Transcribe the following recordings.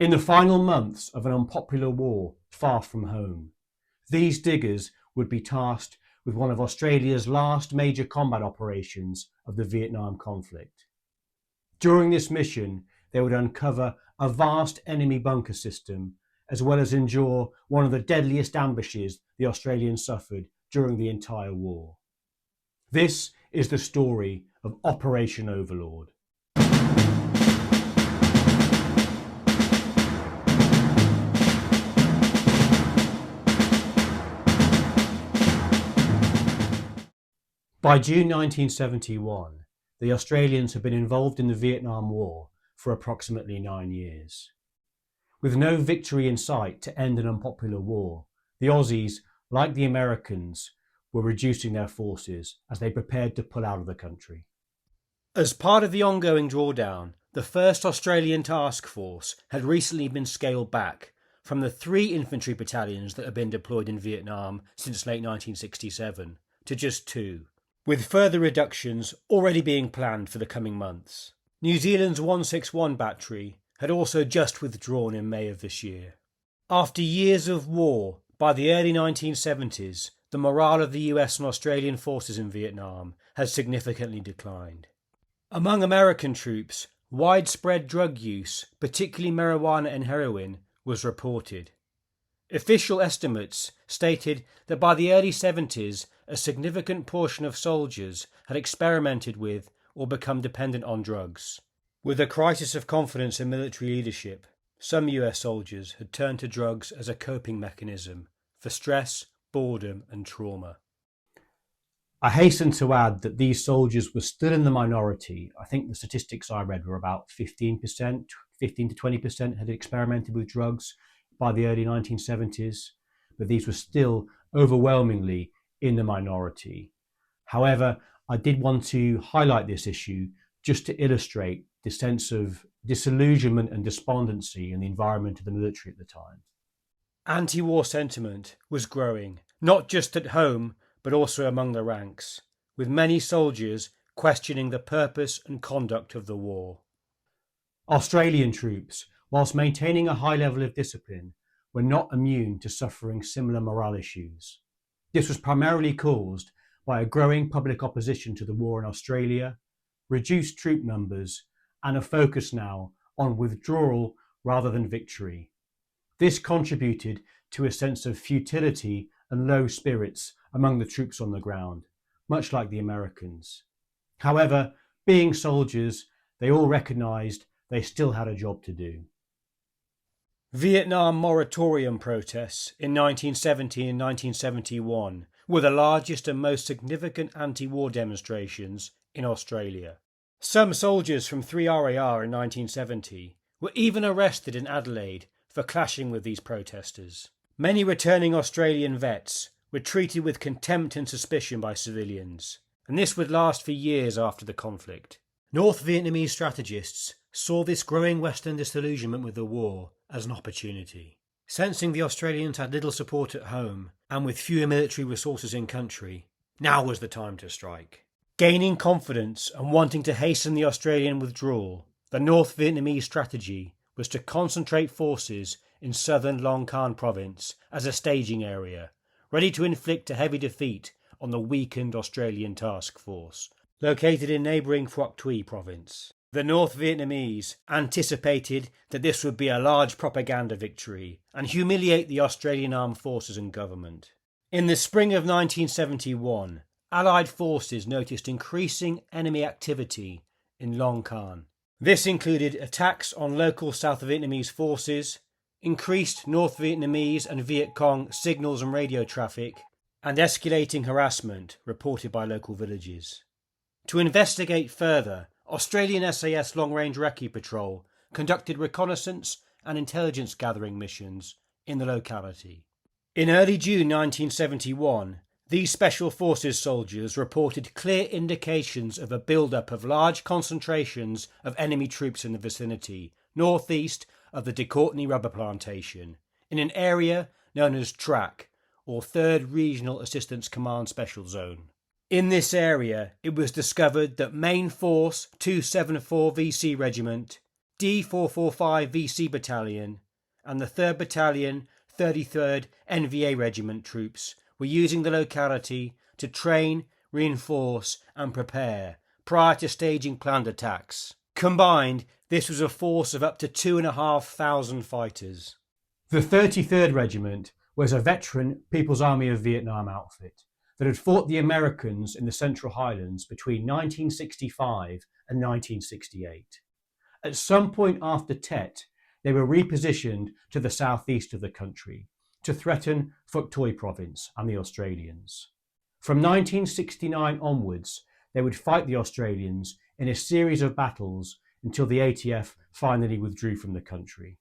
In the final months of an unpopular war far from home, these diggers would be tasked with one of Australia's last major combat operations of the Vietnam conflict. During this mission, they would uncover a vast enemy bunker system, as well as endure one of the deadliest ambushes the Australians suffered during the entire war. This is the story of Operation Overlord. By June 1971, the Australians had been involved in the Vietnam War for approximately 9 years. With no victory in sight to end an unpopular war, the Aussies, like the Americans, were reducing their forces as they prepared to pull out of the country. As part of the ongoing drawdown, the 1st Australian Task Force had recently been scaled back from the 3 infantry battalions that had been deployed in Vietnam since late 1967 to just 2. With further reductions already being planned for the coming months. New Zealand's 161 Battery had also just withdrawn in May of this year. After years of war, by the early 1970s, the morale of the US and Australian forces in Vietnam had significantly declined. Among American troops, widespread drug use, particularly marijuana and heroin, was reported. Official estimates stated that by the early 70s, a significant portion of soldiers had experimented with or become dependent on drugs. With a crisis of confidence in military leadership, some US soldiers had turned to drugs as a coping mechanism for stress, boredom and trauma. I hasten to add that these soldiers were still in the minority. I think the statistics I read were about 15% to 20% had experimented with drugs by the early 1970s, but these were still overwhelmingly in the minority. However, I did want to highlight this issue just to illustrate the sense of disillusionment and despondency in the environment of the military at the time. Anti-war sentiment was growing, not just at home, but also among the ranks, with many soldiers questioning the purpose and conduct of the war. Australian troops, whilst maintaining a high level of discipline, were not immune to suffering similar morale issues. This was primarily caused by a growing public opposition to the war in Australia, reduced troop numbers, and a focus now on withdrawal rather than victory. This contributed to a sense of futility and low spirits among the troops on the ground, much like the Americans. However, being soldiers, they all recognised they still had a job to do. Vietnam moratorium protests in 1970 and 1971 were the largest and most significant anti-war demonstrations in Australia. Some soldiers from 3RAR in 1970 were even arrested in Adelaide for clashing with these protesters. Many returning Australian vets were treated with contempt and suspicion by civilians, and this would last for years after the conflict. North Vietnamese strategists saw this growing Western disillusionment with the war as an opportunity. Sensing the Australians had little support at home, and with fewer military resources in country, now was the time to strike. Gaining confidence and wanting to hasten the Australian withdrawal, the North Vietnamese strategy was to concentrate forces in southern Long Khanh province as a staging area, ready to inflict a heavy defeat on the weakened Australian task force, located in neighbouring Phuoc Tuy province. The North Vietnamese anticipated that this would be a large propaganda victory and humiliate the Australian armed forces and government. In the spring of 1971, Allied forces noticed increasing enemy activity in Long Khanh. This included attacks on local South Vietnamese forces, increased North Vietnamese and Viet Cong signals and radio traffic, and escalating harassment reported by local villages. To investigate further, Australian SAS Long Range Recce Patrol conducted reconnaissance and intelligence gathering missions in the locality. In early June 1971, these Special Forces soldiers reported clear indications of a build-up of large concentrations of enemy troops in the vicinity, northeast of the De Courtenay rubber plantation, in an area known as TRAC, or 3rd Regional Assistance Command Special Zone. In this area, it was discovered that Main Force 274 VC Regiment, D445 VC Battalion and the 3rd Battalion 33rd NVA Regiment troops were using the locality to train, reinforce and prepare prior to staging planned attacks. Combined, this was a force of up to 2,500 fighters. The 33rd Regiment was a veteran People's Army of Vietnam outfit that had fought the Americans in the Central Highlands between 1965 and 1968. At some point after Tet, they were repositioned to the southeast of the country to threaten Phuoc Tuy province and the Australians. From 1969 onwards, they would fight the Australians in a series of battles until the ATF finally withdrew from the country.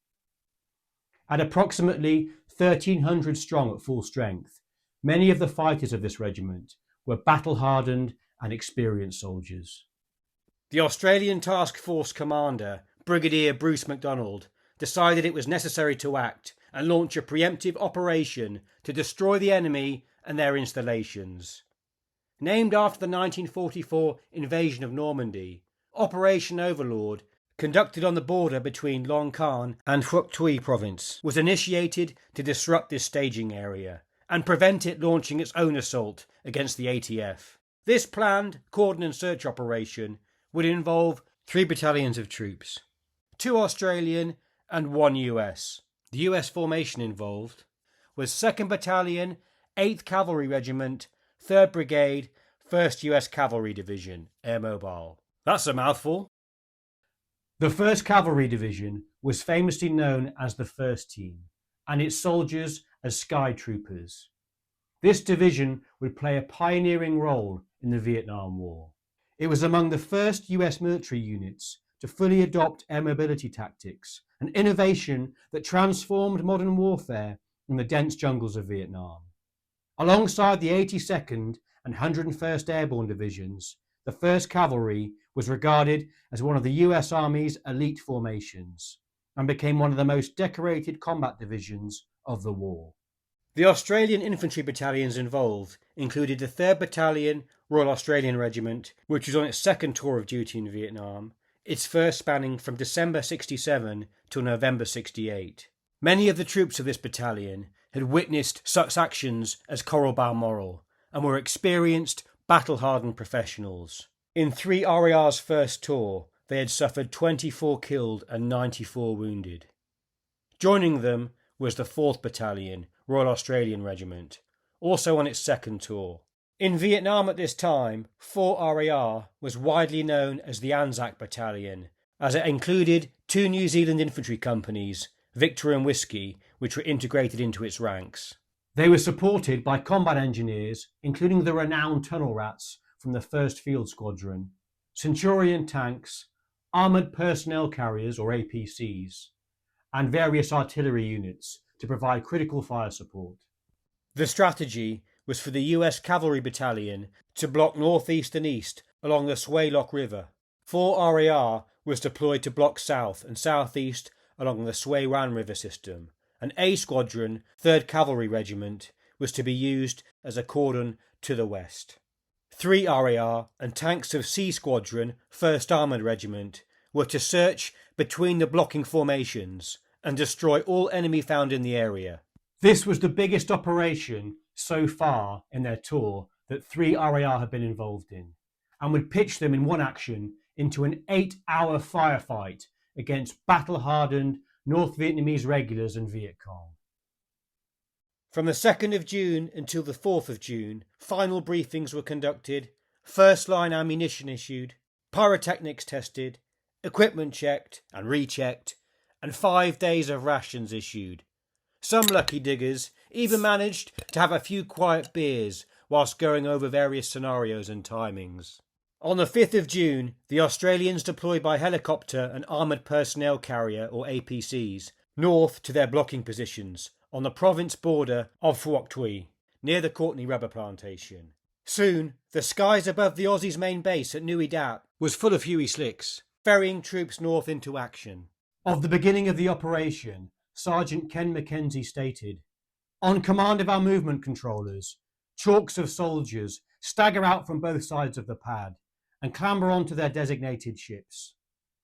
At approximately 1,300 strong at full strength, many of the fighters of this regiment were battle-hardened and experienced soldiers. The Australian Task Force commander, Brigadier Bruce MacDonald, decided it was necessary to act and launch a preemptive operation to destroy the enemy and their installations. Named after the 1944 invasion of Normandy, Operation Overlord, conducted on the border between Long Khanh and Phuoc Tuy province, was initiated to disrupt this staging area and prevent it launching its own assault against the ATF. This planned cordon and search operation would involve 3 battalions of troops, 2 Australian and 1 US. The US formation involved was 2nd Battalion, 8th Cavalry Regiment, 3rd Brigade, 1st US Cavalry Division, Air Mobile. That's a mouthful. The 1st Cavalry Division was famously known as the First Team, and its soldiers as Sky Troopers. This division would play a pioneering role in the Vietnam War. It was among the first US military units to fully adopt air mobility tactics, an innovation that transformed modern warfare in the dense jungles of Vietnam. Alongside the 82nd and 101st Airborne Divisions, the 1st Cavalry was regarded as one of the US Army's elite formations and became one of the most decorated combat divisions of the war. The Australian infantry battalions involved included the 3rd Battalion, Royal Australian Regiment, which was on its 2nd tour of duty in Vietnam, its first spanning from December 67 till November 68. Many of the troops of this battalion had witnessed such actions as Coral Balmoral and were experienced, battle-hardened professionals. In 3 RAR's first tour, they had suffered 24 killed and 94 wounded. Joining them was the 4th Battalion, Royal Australian Regiment, also on its 2nd tour. In Vietnam at this time, 4 RAR was widely known as the Anzac Battalion, as it included 2 New Zealand infantry companies, Victor and Whiskey, which were integrated into its ranks. They were supported by combat engineers, including the renowned tunnel rats from the 1st Field Squadron, Centurion tanks, Armoured Personnel Carriers or APCs, and various artillery units to provide critical fire support. The strategy was for the US Cavalry Battalion to block northeast and east along the Sway Lock River. 4 RAR was deployed to block south and southeast along the Sway Ran River system, and A Squadron, 3rd Cavalry Regiment, was to be used as a cordon to the west. 3 RAR and tanks of C Squadron, 1st Armoured Regiment, were to search between the blocking formations and destroy all enemy found in the area. This was the biggest operation so far in their tour that 3 RAR had been involved in, and would pitch them in one action into an 8-hour firefight against battle-hardened North Vietnamese regulars and Viet Cong. From the 2nd of June until the 4th of June, final briefings were conducted, first-line ammunition issued, pyrotechnics tested, equipment checked and rechecked, and 5 days of rations issued. Some lucky diggers even managed to have a few quiet beers whilst going over various scenarios and timings. On the 5th of June, the Australians deployed by helicopter and Armoured Personnel Carrier or APCs north to their blocking positions on the province border of Phuoc Tuy, near the Courtenay rubber plantation. Soon, the skies above the Aussies' main base at Nui Dat was full of Huey Slicks, ferrying troops north into action. Of the beginning of the operation, Sergeant Ken Mackenzie stated, "On command of our movement controllers, chalks of soldiers stagger out from both sides of the pad and clamber onto their designated ships.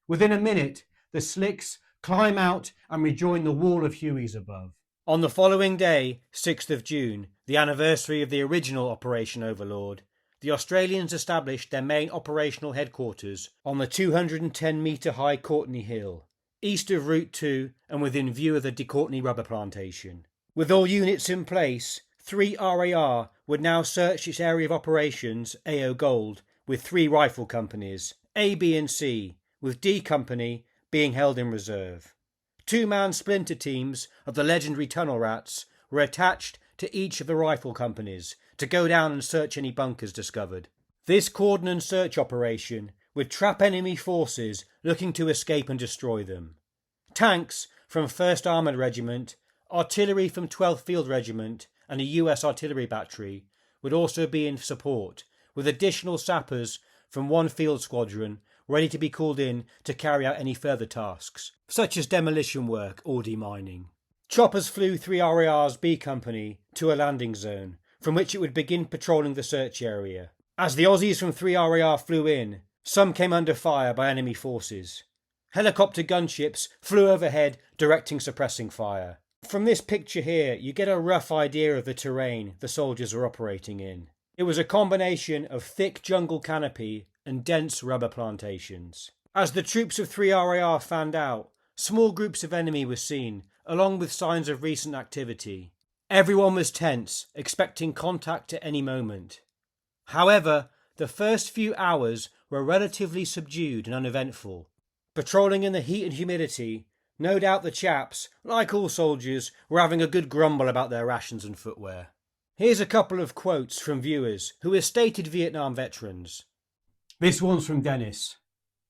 Within a minute, The slicks climb out and rejoin the wall of Hueys above. On the following day, 6th of June, the anniversary of the original Operation Overlord, the Australians established their main operational headquarters on the 210-metre high Courtenay Hill, east of Route 2 and within view of the De Courtenay rubber plantation. With all units in place, 3 RAR would now search its area of operations, AO Gold, with 3 rifle companies, A, B and C, with D Company being held in reserve. 2-man splinter teams of the legendary Tunnel Rats were attached to each of the rifle companies to go down and search any bunkers discovered. This cordon and search operation would trap enemy forces looking to escape and destroy them. Tanks from 1st Armoured Regiment, artillery from 12th Field Regiment and a US artillery battery would also be in support, with additional sappers from 1 field squadron ready to be called in to carry out any further tasks, such as demolition work or demining. Choppers flew 3 RAR's B Company to a landing zone, from which it would begin patrolling the search area. As the Aussies from 3 RAR flew in, some came under fire by enemy forces. Helicopter gunships flew overhead, directing suppressing fire. From this picture here, you get a rough idea of the terrain the soldiers were operating in. It was a combination of thick jungle canopy and dense rubber plantations. As the troops of 3 RAR fanned out, small groups of enemy were seen, along with signs of recent activity. Everyone was tense, expecting contact at any moment. However, the first few hours were relatively subdued and uneventful. Patrolling in the heat and humidity, no doubt the chaps, like all soldiers, were having a good grumble about their rations and footwear. Here's a couple of quotes from viewers who are stated Vietnam veterans. This one's from Dennis.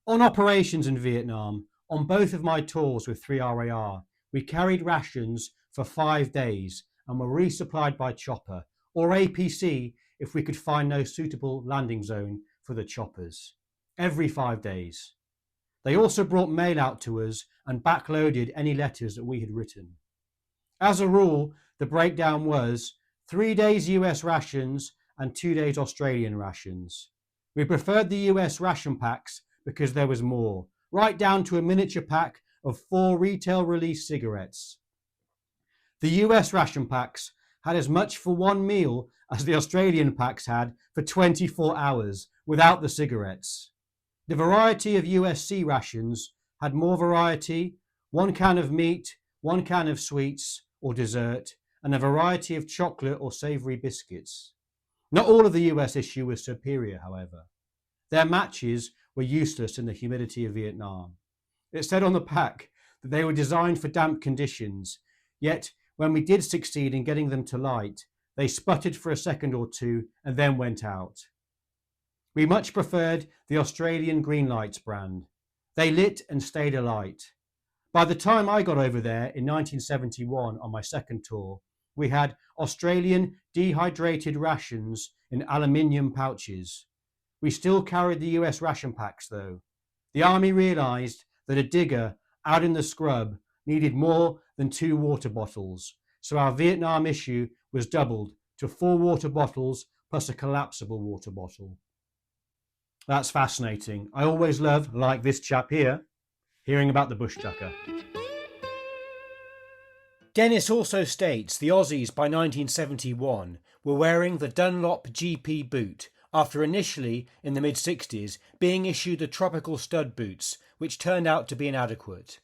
On operations in Vietnam, on both of my tours with 3 RAR, we carried rations for 5 days and were resupplied by chopper or APC if we could find no suitable landing zone for the choppers. Every 5 days. They also brought mail out to us and backloaded any letters that we had written. As a rule, the breakdown was 3 days US rations and 2 days Australian rations. We preferred the US ration packs because there was more, right down to a miniature pack of 4 retail release cigarettes. The US ration packs had as much for one meal as the Australian packs had for 24 hours without the cigarettes. The variety of USC rations had more variety, 1 can of meat, 1 can of sweets or dessert, and a variety of chocolate or savoury biscuits. Not all of the US issue was superior, however. Their matches were useless in the humidity of Vietnam. It said on the pack that they were designed for damp conditions, yet when we did succeed in getting them to light, they sputtered for a second or two and then went out. We much preferred the Australian Green Lights brand. They lit and stayed alight. By the time I got over there in 1971 on my second tour, we had Australian dehydrated rations in aluminium pouches. We still carried the US ration packs though. The army realised that a digger out in the scrub needed more than 2 water bottles, so our Vietnam issue was doubled to 4 water bottles plus a collapsible water bottle. That's fascinating. I always love, like this chap here, hearing about the bush tucker. Dennis also states the Aussies by 1971 were wearing the Dunlop GP boot after initially, in the mid-60s, being issued the tropical stud boots, which turned out to be inadequate.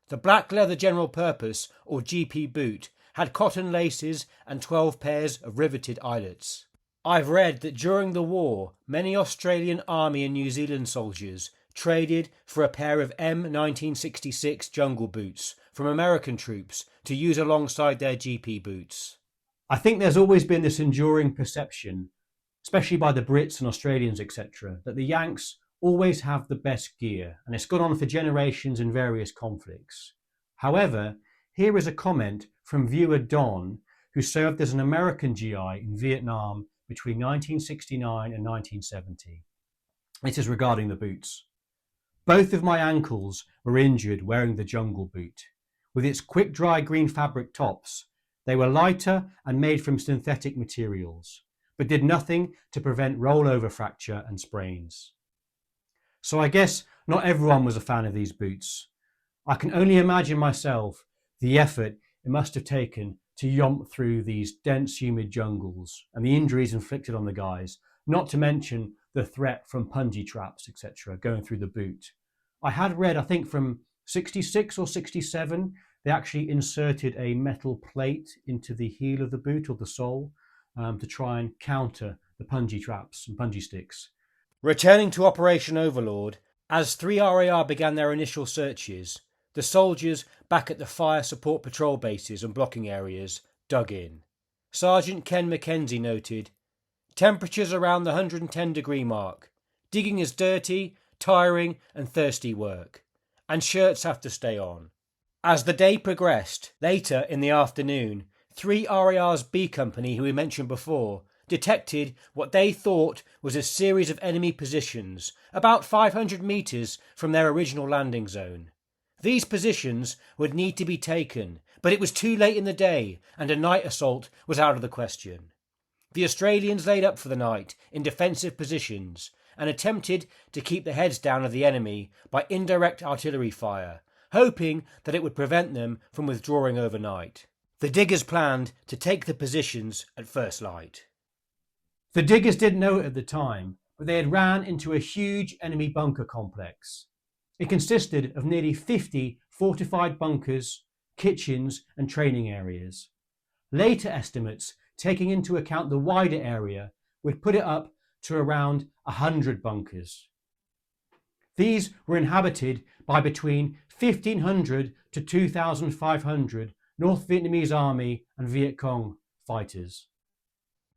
The black leather general purpose, or GP boot, had cotton laces and 12 pairs of riveted eyelets. I've read that during the war, many Australian Army and New Zealand soldiers traded for a pair of M1966 jungle boots from American troops to use alongside their GP boots. I think there's always been this enduring perception, especially by the Brits and Australians, etc., that the Yanks always have the best gear, and it's gone on for generations in various conflicts. However, here is a comment from viewer Don, who served as an American GI in Vietnam between 1969 and 1970. This is regarding the boots. Both of my ankles were injured wearing the jungle boot. With its quick-dry green fabric tops, they were lighter and made from synthetic materials, but did nothing to prevent rollover fracture and sprains. So I guess not everyone was a fan of these boots. I can only imagine myself the effort it must have taken to yomp through these dense, humid jungles and the injuries inflicted on the guys, not to mention the threat from punji traps, etc., going through the boot. I had read, I think from 66 or 67, they actually inserted a metal plate into the heel of the boot or the sole to try and counter the punji traps and punji sticks. Returning to Operation Overlord, as 3 RAR began their initial searches, the soldiers back at the fire support patrol bases and blocking areas dug in. Sergeant Ken Mackenzie noted, "Temperatures around the 110-degree mark. Digging is dirty, tiring and thirsty work. And shirts have to stay on." As the day progressed, later in the afternoon, 3 RAR's B Company, who we mentioned before, detected what they thought was a series of enemy positions about 500 metres from their original landing zone. These positions would need to be taken, but it was too late in the day and a night assault was out of the question. The Australians laid up for the night in defensive positions and attempted to keep the heads down of the enemy by indirect artillery fire, hoping that it would prevent them from withdrawing overnight. The diggers planned to take the positions at first light. The diggers didn't know it at the time, but they had ran into a huge enemy bunker complex. It consisted of nearly 50 fortified bunkers, kitchens and training areas. Later estimates, taking into account the wider area, would put it up to around 100 bunkers. These were inhabited by between 1,500 to 2,500 North Vietnamese Army and Viet Cong fighters.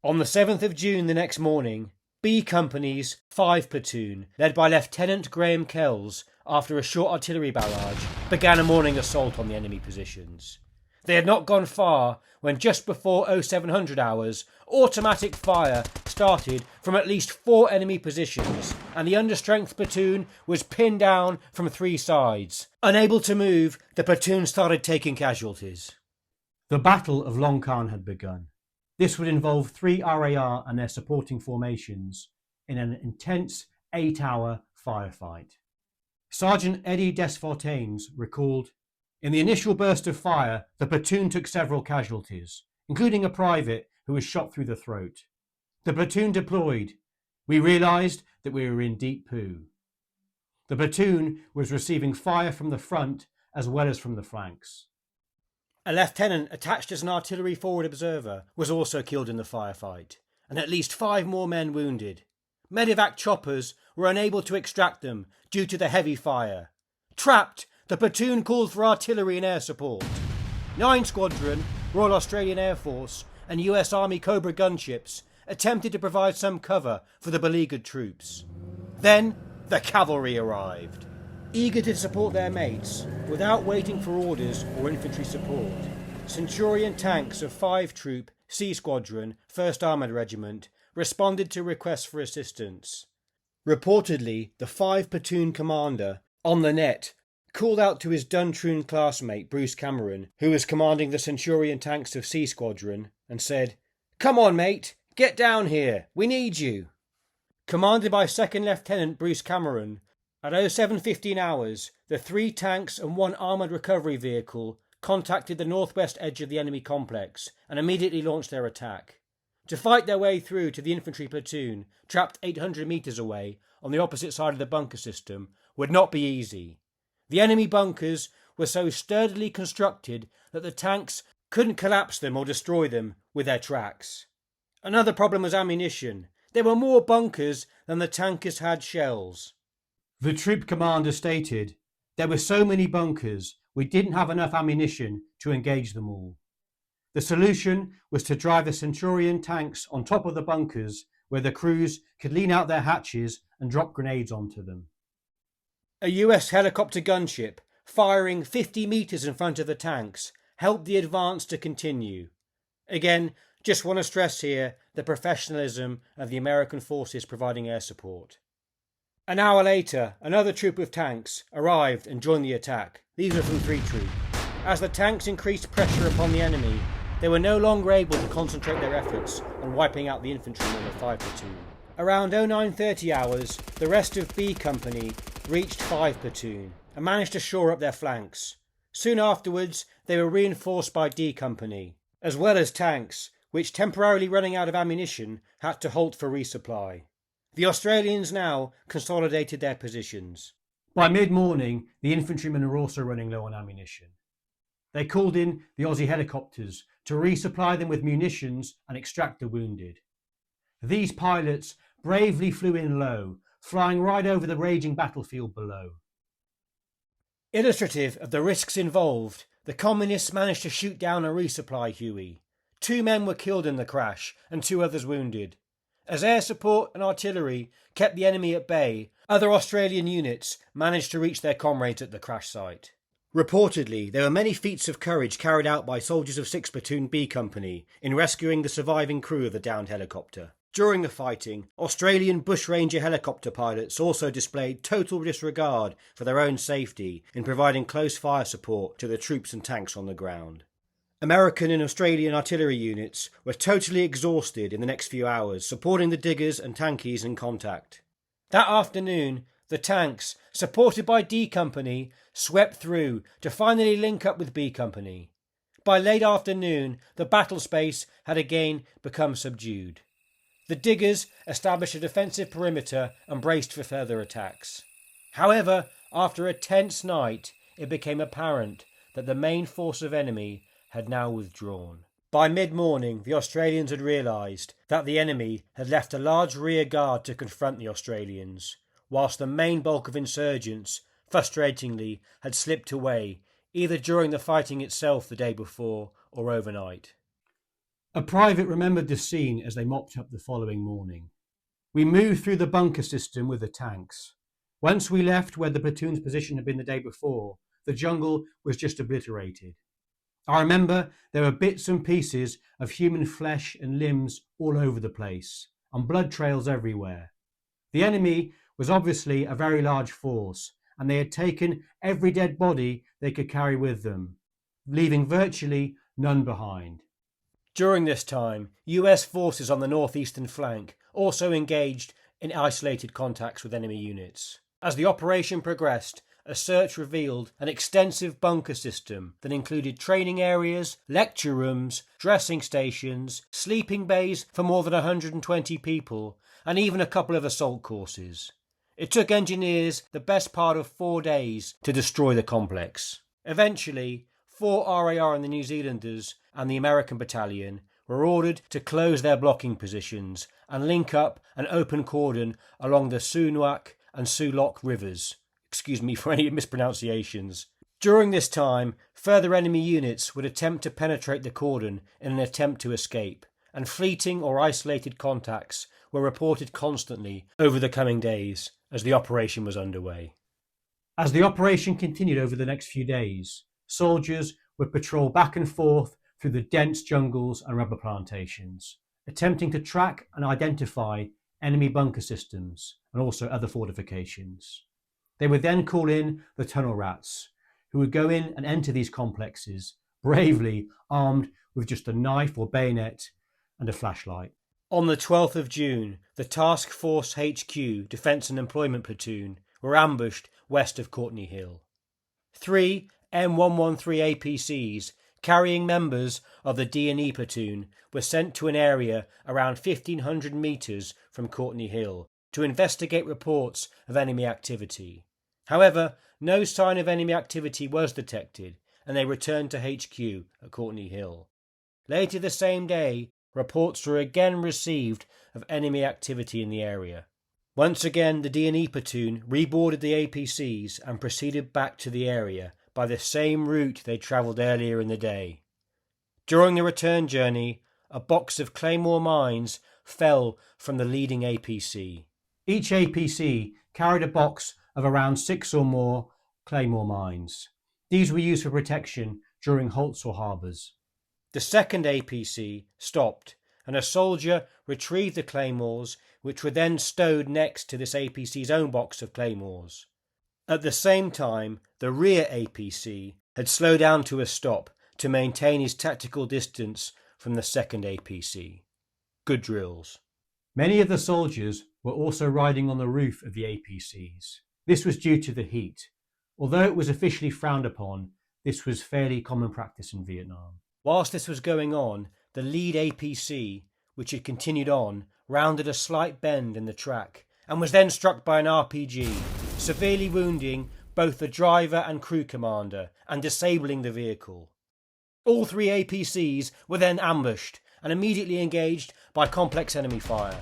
On the 7th of June the next morning, B Company's 5 Platoon, led by Lieutenant Graham Kells, after a short artillery barrage, began a morning assault on the enemy positions. They had not gone far when just before 0700 hours, automatic fire started from at least 4 enemy positions and the understrength platoon was pinned down from 3 sides. Unable to move, the platoon started taking casualties. The Battle of Long Khanh had begun. This would involve 3 RAR and their supporting formations in an intense 8-hour firefight. Sergeant Eddie Desfontaines recalled, "In the initial burst of fire, the platoon took several casualties, including a private who was shot through the throat. The platoon deployed. We realised that we were in deep poo." The platoon was receiving fire from the front as well as from the flanks. A lieutenant attached as an artillery forward observer was also killed in the firefight, and at least 5 more men wounded. Medevac choppers were unable to extract them due to the heavy fire. Trapped, the platoon called for artillery and air support. 9 Squadron, Royal Australian Air Force and US Army Cobra gunships attempted to provide some cover for the beleaguered troops. Then the cavalry arrived. Eager to support their mates, without waiting for orders or infantry support, Centurion tanks of 5 Troop, C Squadron, 1st Armoured Regiment responded to requests for assistance. Reportedly, the 5 Platoon commander, on the net, called out to his Duntroon classmate Bruce Cameron, who was commanding the Centurion tanks of C Squadron, and said, "Come on, mate, get down here, we need you." Commanded by 2nd Lieutenant Bruce Cameron, at 07:15 hours, the 3 tanks and 1 armoured recovery vehicle contacted the northwest edge of the enemy complex and immediately launched their attack. To fight their way through to the infantry platoon, trapped 800 metres away on the opposite side of the bunker system, would not be easy. The enemy bunkers were so sturdily constructed that the tanks couldn't collapse them or destroy them with their tracks. Another problem was ammunition. There were more bunkers than the tankers had shells. The troop commander stated, "There were so many bunkers, we didn't have enough ammunition to engage them all." The solution was to drive the Centurion tanks on top of the bunkers where the crews could lean out their hatches and drop grenades onto them. A US helicopter gunship, firing 50 metres in front of the tanks, helped the advance to continue. Again, just want to stress here the professionalism of the American forces providing air support. An hour later, another troop of tanks arrived and joined the attack. These were from 3 Troop. As the tanks increased pressure upon the enemy, they were no longer able to concentrate their efforts on wiping out the infantrymen of 5 Platoon. Around 0930 hours, the rest of B Company reached 5 Platoon, and managed to shore up their flanks. Soon afterwards, they were reinforced by D Company, as well as tanks, which, temporarily running out of ammunition, had to halt for resupply. The Australians now consolidated their positions. By mid-morning, the infantrymen were also running low on ammunition. They called in the Aussie helicopters to resupply them with munitions and extract the wounded. These pilots bravely flew in low, flying right over the raging battlefield below. Illustrative of the risks involved, the Communists managed to shoot down a resupply Huey. 2 men were killed in the crash and 2 others wounded. As air support and artillery kept the enemy at bay, other Australian units managed to reach their comrades at the crash site. Reportedly, there were many feats of courage carried out by soldiers of 6th Platoon B Company in rescuing the surviving crew of the downed helicopter. During the fighting, Australian bushranger helicopter pilots also displayed total disregard for their own safety in providing close fire support to the troops and tanks on the ground. American and Australian artillery units were totally exhausted in the next few hours, supporting the diggers and tankies in contact. That afternoon, the tanks, supported by D Company, swept through to finally link up with B Company. By late afternoon, the battle space had again become subdued. The diggers established a defensive perimeter and braced for further attacks. However, after a tense night, it became apparent that the main force of enemy had now withdrawn. By mid-morning, the Australians had realised that the enemy had left a large rear guard to confront the Australians, whilst the main bulk of insurgents, frustratingly, had slipped away, either during the fighting itself the day before or overnight. A private remembered the scene as they mopped up the following morning. We moved through the bunker system with the tanks. Once we left where the platoon's position had been the day before, the jungle was just obliterated. I remember there were bits and pieces of human flesh and limbs all over the place, and blood trails everywhere. The enemy was obviously a very large force, and they had taken every dead body they could carry with them, leaving virtually none behind. During this time, US forces on the northeastern flank also engaged in isolated contacts with enemy units. As the operation progressed, a search revealed an extensive bunker system that included training areas, lecture rooms, dressing stations, sleeping bays for more than 120 people, and even a couple of assault courses. It took engineers the best part of 4 days to destroy the complex. Eventually, 4 RAR and the New Zealanders and the American battalion were ordered to close their blocking positions and link up an open cordon along the Sunuak and Sulok rivers. Excuse me for any mispronunciations. During this time, further enemy units would attempt to penetrate the cordon in an attempt to escape, and fleeting or isolated contacts were reported constantly over the coming days as the operation was underway. As the operation continued over the next few days, soldiers would patrol back and forth through the dense jungles and rubber plantations, attempting to track and identify enemy bunker systems and also other fortifications. They would then call in the tunnel rats, who would go in and enter these complexes, bravely armed with just a knife or bayonet and a flashlight. On the 12th of June, the Task Force HQ Defence and Employment Platoon were ambushed west of Courtney Hill. 3 M113 APCs carrying members of the D&E platoon were sent to an area around 1,500 metres from Courtney Hill to investigate reports of enemy activity. However, no sign of enemy activity was detected, and they returned to HQ at Courtney Hill. Later the same day, reports were again received of enemy activity in the area. Once again, the D&E platoon reboarded the APCs and proceeded back to the area by the same route they travelled earlier in the day. During the return journey, a box of claymore mines fell from the leading APC. Each APC carried a box of around 6 or more claymore mines. These were used for protection during halts or harbours. The second APC stopped, and a soldier retrieved the claymores, which were then stowed next to this APC's own box of claymores. At the same time, the rear APC had slowed down to a stop to maintain his tactical distance from the second APC. Good drills. Many of the soldiers were also riding on the roof of the APCs. This was due to the heat. Although it was officially frowned upon, this was fairly common practice in Vietnam. Whilst this was going on, the lead APC, which had continued on, rounded a slight bend in the track and was then struck by an RPG, severely wounding both the driver and crew commander and disabling the vehicle. All three APCs were then ambushed and immediately engaged by complex enemy fire.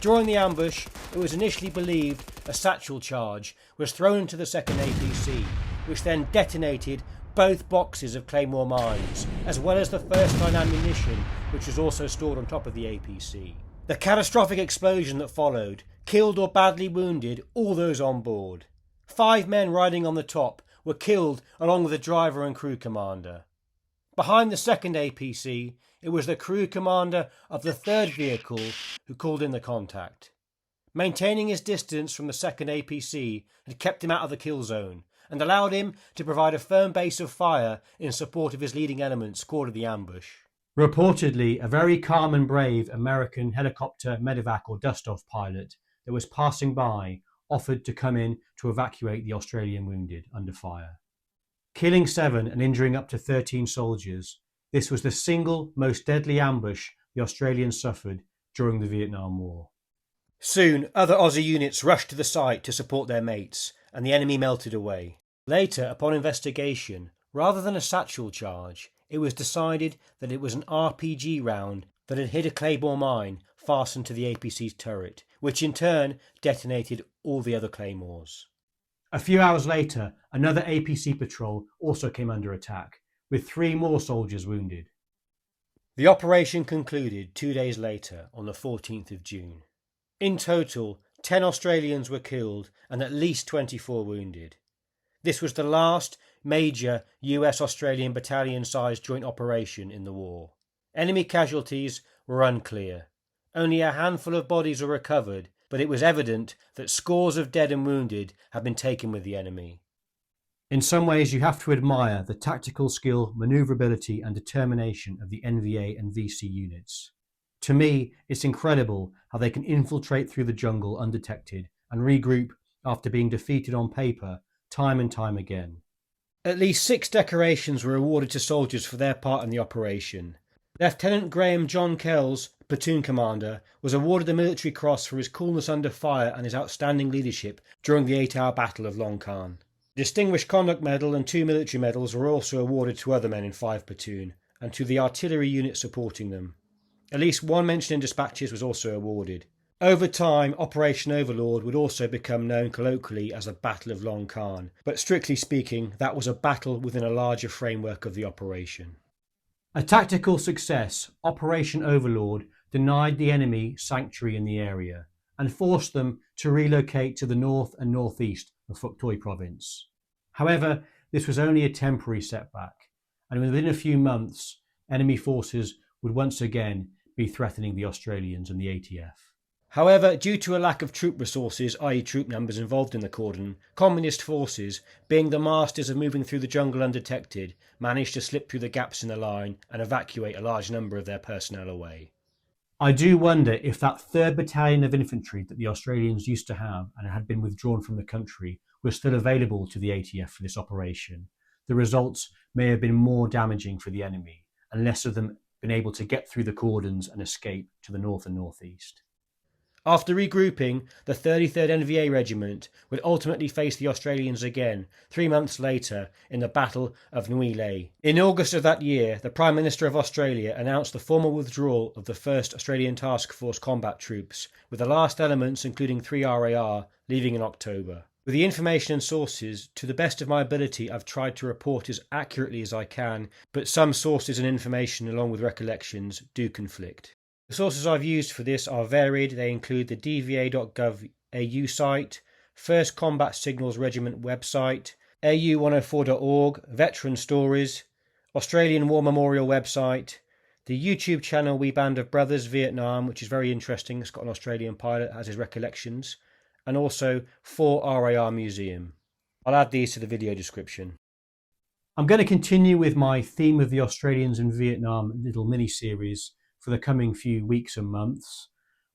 During the ambush, it was initially believed a satchel charge was thrown into the second APC, which then detonated both boxes of claymore mines, as well as the first line ammunition, which was also stored on top of the APC. The catastrophic explosion that followed killed or badly wounded all those on board. 5 men riding on the top were killed along with the driver and crew commander. Behind the second APC, it was the crew commander of the third vehicle who called in the contact. Maintaining his distance from the second APC had kept him out of the kill zone and allowed him to provide a firm base of fire in support of his leading elements caught in the ambush. Reportedly, a very calm and brave American helicopter medevac or dust-off pilot that was passing by offered to come in to evacuate the Australian wounded under fire. Killing 7 and injuring up to 13 soldiers, this was the single most deadly ambush the Australians suffered during the Vietnam War. Soon, other Aussie units rushed to the site to support their mates, and the enemy melted away. Later, upon investigation, rather than a satchel charge, it was decided that it was an RPG round that had hit a claymore mine fastened to the APC's turret, which in turn detonated all the other claymores. A few hours later, another APC patrol also came under attack, with 3 more soldiers wounded. The operation concluded 2 days later, on the 14th of June. In total, 10 Australians were killed and at least 24 wounded. This was the last major US-Australian battalion-sized joint operation in the war. Enemy casualties were unclear. Only a handful of bodies were recovered, but it was evident that scores of dead and wounded had been taken with the enemy. In some ways, you have to admire the tactical skill, manoeuvrability and determination of the NVA and VC units. To me, it's incredible how they can infiltrate through the jungle undetected and regroup after being defeated on paper time and time again. At least 6 decorations were awarded to soldiers for their part in the operation. Lieutenant Graham John Kells, platoon commander, was awarded the Military Cross for his coolness under fire and his outstanding leadership during the 8-hour Battle of Long Khanh. The Distinguished Conduct Medal and 2 military medals were also awarded to other men in 5 platoon and to the artillery unit supporting them. At least 1 mention in dispatches was also awarded. Over time, Operation Overlord would also become known colloquially as the Battle of Long Khanh, but strictly speaking, that was a battle within a larger framework of the operation. A tactical success, Operation Overlord denied the enemy sanctuary in the area and forced them to relocate to the north and northeast of Phuoc Toi province. However, this was only a temporary setback, and within a few months, enemy forces would once again be threatening the Australians and the ATF. However, due to a lack of troop resources, i.e. troop numbers involved in the cordon, communist forces, being the masters of moving through the jungle undetected, managed to slip through the gaps in the line and evacuate a large number of their personnel away. I do wonder if that 3rd Battalion of Infantry that the Australians used to have and had been withdrawn from the country was still available to the ATF for this operation. The results may have been more damaging for the enemy, and less of them been able to get through the cordons and escape to the north and northeast. After regrouping, the 33rd NVA Regiment would ultimately face the Australians again 3 months later in the Battle of Nguy Lai. In August of that year, the Prime Minister of Australia announced the formal withdrawal of the 1st Australian Task Force combat troops, with the last elements, including 3 RAR, leaving in October. With the information and sources, to the best of my ability, I've tried to report as accurately as I can, but some sources and information, along with recollections, do conflict. The sources I've used for this are varied. They include the dva.gov.au site, 1st Combat Signals Regiment website, au104.org, Veteran Stories, Australian War Memorial website, the YouTube channel We Band of Brothers Vietnam, which is very interesting. It's got an Australian pilot, has his recollections, and also 4 RAR Museum. I'll add these to the video description. I'm going to continue with my theme of the Australians in Vietnam little mini-series for the coming few weeks and months.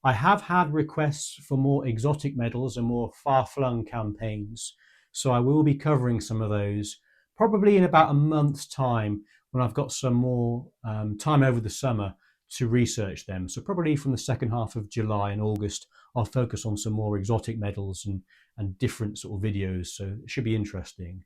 I have had requests for more exotic medals and more far-flung campaigns, So I will be covering some of those probably in about a month's time when I've got some more time over the summer to research them. So probably from the second half of July and August, I'll focus on some more exotic medals and different sort of videos. So it should be interesting.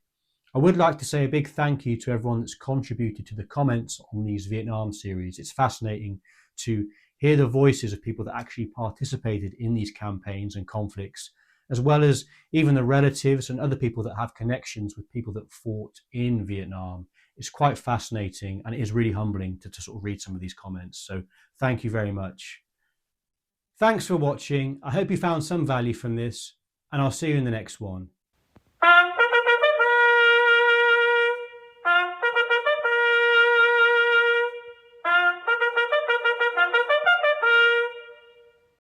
I would like to say a big thank you to everyone that's contributed to the comments on these Vietnam series. It's fascinating to hear the voices of people that actually participated in these campaigns and conflicts, as well as even the relatives and other people that have connections with people that fought in Vietnam. It's quite fascinating, and it is really humbling to sort of read some of these comments. So thank you very much. Thanks for watching. I hope you found some value from this, and I'll see you in the next one.